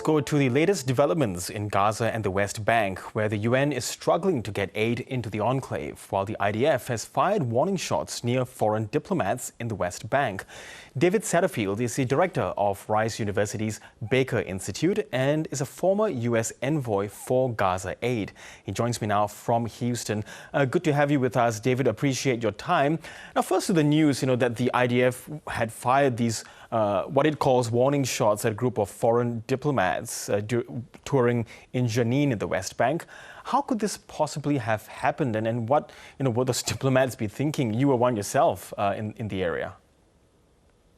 go to the latest developments in Gaza and the West Bank, where the UN is struggling to get aid into the enclave, while the IDF has fired warning shots near foreign diplomats in the West Bank. David Satterfield is the director of Rice University's Baker Institute and is a former US envoy for Gaza aid. He joins me now from Houston. Good to have you with us, David. Appreciate your time. Now, first to the news, that the IDF had fired these what it calls warning shots at a group of foreign diplomats touring in Jenin in the West Bank. How could this possibly have happened, and what would those diplomats be thinking? You were one yourself in the area.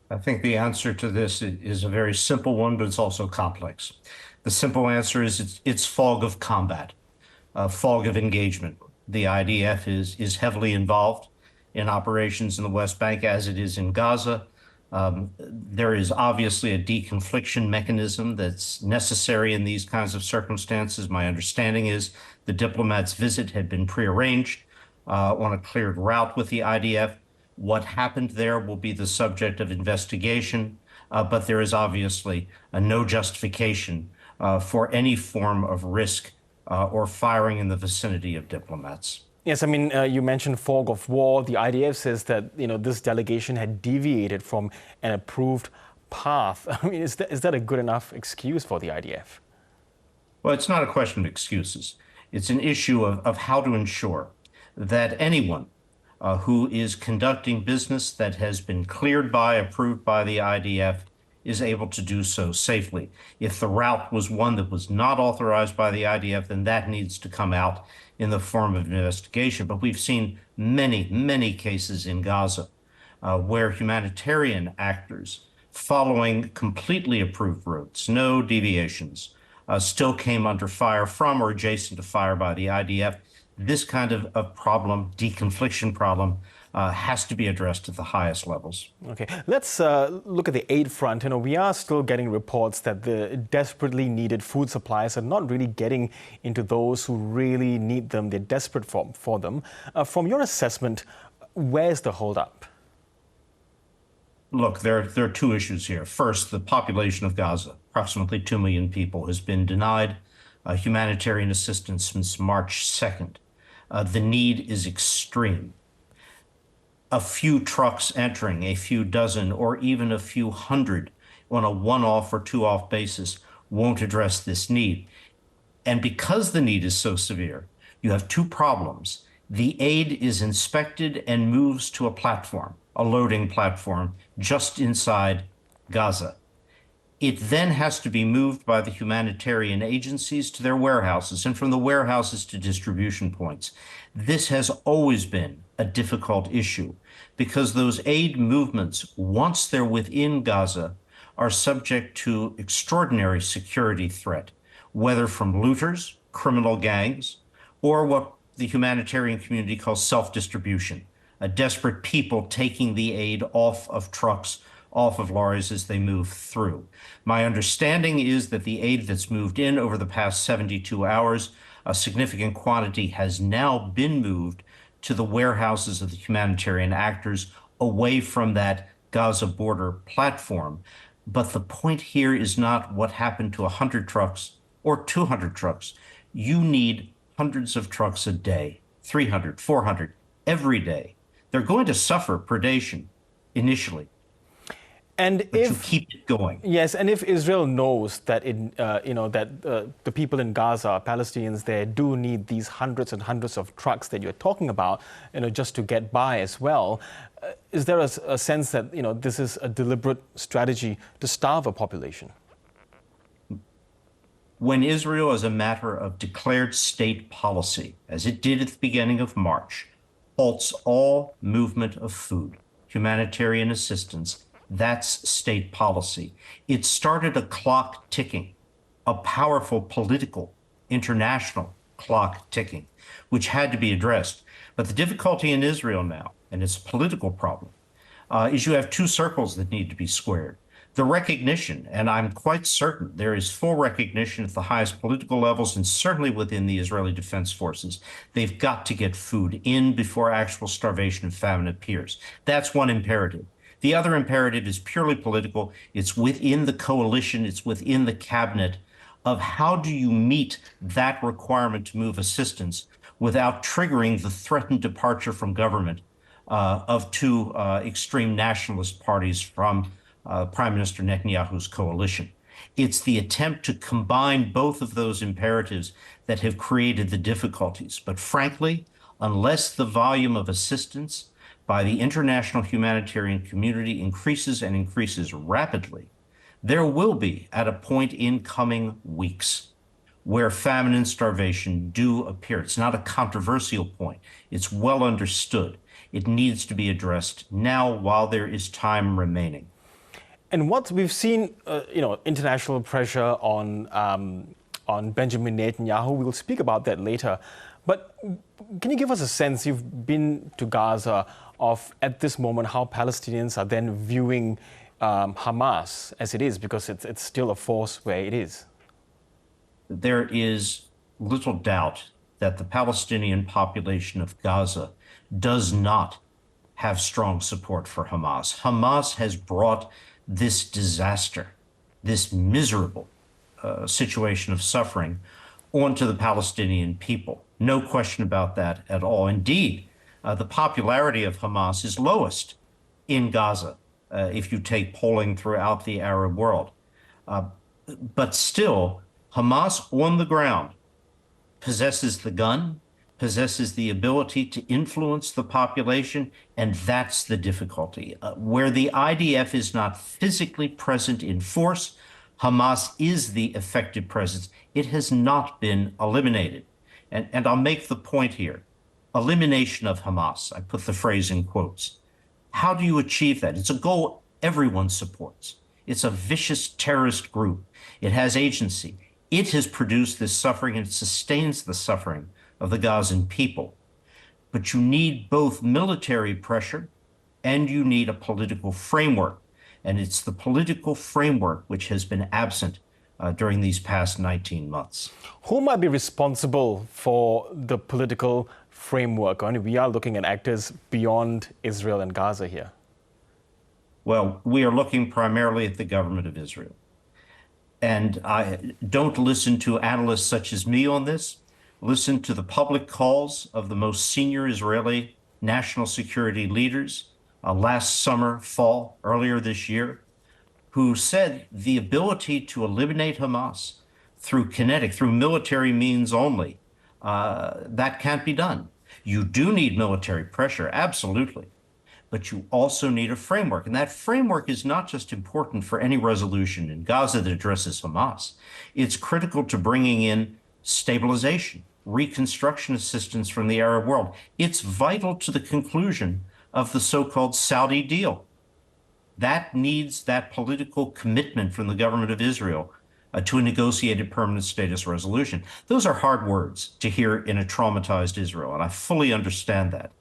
I think the answer to this is a very simple one, but it's also complex. The simple answer is it's fog of combat, fog of engagement. The IDF is heavily involved in operations in the West Bank as it is in Gaza. There is obviously a deconfliction mechanism that's necessary in these kinds of circumstances. My understanding is the diplomat's visit had been prearranged on a cleared route with the IDF. What happened there will be the subject of investigation, but there is obviously no justification for any form of risk or firing in the vicinity of diplomats. Yes, you mentioned fog of war. The IDF says that this delegation had deviated from an approved path. Is that a good enough excuse for the IDF? Well, it's not a question of excuses. It's an issue of how to ensure that anyone who is conducting business that has been approved by the IDF is able to do so safely. If the route was one that was not authorized by the IDF, then that needs to come out in the form of an investigation. But we've seen many, many cases in Gaza where humanitarian actors, following completely approved routes, no deviations, still came under fire from or adjacent to fire by the IDF. This kind of problem, deconfliction problem, has to be addressed at the highest levels. Okay, let's look at the aid front. We are still getting reports that the desperately needed food supplies are not really getting into those who really need them. They're desperate for them. From your assessment, where's the holdup? Look, there are two issues here. First, the population of Gaza, approximately 2 million people, has been denied humanitarian assistance since March 2nd. The need is extreme. A few trucks entering, a few dozen, or even a few hundred on a one-off or two-off basis won't address this need. And because the need is so severe, you have two problems. The aid is inspected and moves to a platform, a loading platform, just inside Gaza. It then has to be moved by the humanitarian agencies to their warehouses, and from the warehouses to distribution points. This has always been a difficult issue because those aid movements, once they're within Gaza, are subject to extraordinary security threat, whether from looters, criminal gangs, or what the humanitarian community calls self-distribution, a desperate people taking the aid off of trucks, off of lorries as they move through. My understanding is that the aid that's moved in over the past 72 hours, a significant quantity has now been moved to the warehouses of the humanitarian actors away from that Gaza border platform. But the point here is not what happened to 100 trucks or 200 trucks. You need hundreds of trucks a day, 300, 400, every day. They're going to suffer predation initially. And but you keep it going. Yes, and if Israel knows that the people in Gaza, Palestinians there, do need these hundreds and hundreds of trucks that you're talking about, just to get by as well, is there a sense that this is a deliberate strategy to starve a population? When Israel, as a matter of declared state policy, as it did at the beginning of March, halts all movement of food, humanitarian assistance, that's state policy. It started a clock ticking, a powerful political, international clock ticking, which had to be addressed. But the difficulty in Israel now, and it's a political problem, is you have two circles that need to be squared. The recognition, and I'm quite certain there is full recognition at the highest political levels and certainly within the Israeli Defense Forces, they've got to get food in before actual starvation and famine appears. That's one imperative. The other imperative is purely political. It's within the coalition. It's within the cabinet of how do you meet that requirement to move assistance without triggering the threatened departure from government of two extreme nationalist parties from Prime Minister Netanyahu's coalition. It's the attempt to combine both of those imperatives that have created the difficulties. But frankly, unless the volume of assistance by the international humanitarian community increases and increases rapidly, there will be, at a point in coming weeks, where famine and starvation do appear. It's not a controversial point. It's well understood. It needs to be addressed now while there is time remaining. And what we've seen, international pressure on Benjamin Netanyahu. We'll speak about that later. But can you give us a sense, you've been to Gaza, of at this moment how Palestinians are then viewing Hamas as it is, because it's still a force where it is? There is little doubt that the Palestinian population of Gaza does not have strong support for Hamas. Hamas has brought this disaster, this miserable situation of suffering onto the Palestinian people. No question about that at all. Indeed, the popularity of Hamas is lowest in Gaza if you take polling throughout the Arab world. But still, Hamas on the ground possesses the gun, possesses the ability to influence the population, and that's the difficulty. Where the IDF is not physically present in force, Hamas is the effective presence. It has not been eliminated. And I'll make the point here. Elimination of Hamas, I put the phrase in quotes. How do you achieve that? It's a goal everyone supports. It's a vicious terrorist group. It has agency. It has produced this suffering and it sustains the suffering of the Gazan people. But you need both military pressure and you need a political framework. And it's the political framework which has been absent during these past 19 months. Who might be responsible for the political framework? I mean, we are looking at actors beyond Israel and Gaza here. Well, we are looking primarily at the government of Israel. And I don't listen to analysts such as me on this. Listen to the public calls of the most senior Israeli national security leaders last summer, fall, earlier this year, who said the ability to eliminate Hamas through military means only, that can't be done. You do need military pressure, absolutely. But you also need a framework. And that framework is not just important for any resolution in Gaza that addresses Hamas. It's critical to bringing in stabilization, reconstruction assistance from the Arab world. It's vital to the conclusion of the so-called Saudi deal. That needs that political commitment from the government of Israel to a negotiated permanent status resolution. Those are hard words to hear in a traumatized Israel, and I fully understand that.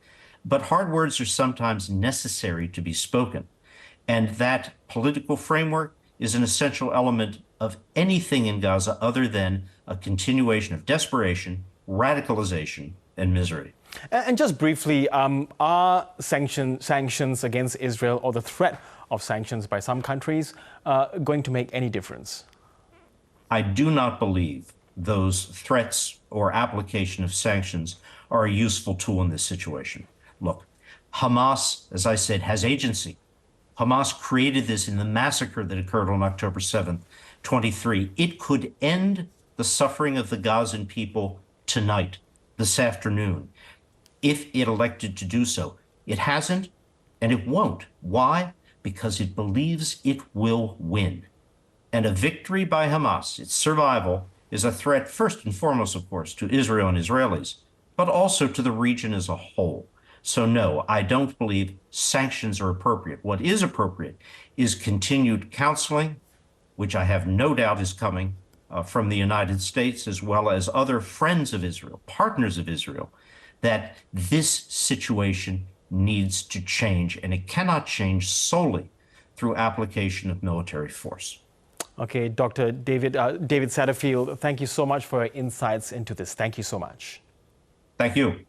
But hard words are sometimes necessary to be spoken. And that political framework is an essential element of anything in Gaza other than a continuation of desperation, radicalization, and misery. And just briefly, are sanctions against Israel or the threat of sanctions by some countries going to make any difference? I do not believe those threats or application of sanctions are a useful tool in this situation. Look, Hamas, as I said, has agency. Hamas created this in the massacre that occurred on October 7th, 23. It could end the suffering of the Gazan people tonight, this afternoon, if it elected to do so. It hasn't, and it won't. Why? Because it believes it will win. And a victory by Hamas, its survival, is a threat first and foremost, of course, to Israel and Israelis, but also to the region as a whole. So no, I don't believe sanctions are appropriate. What is appropriate is continued counseling, which I have no doubt is coming from the United States as well as other friends of Israel, partners of Israel, that this situation needs to change, and it cannot change solely through application of military force. Okay, Dr. David Satterfield, thank you so much for your insights into this. Thank you so much. Thank you.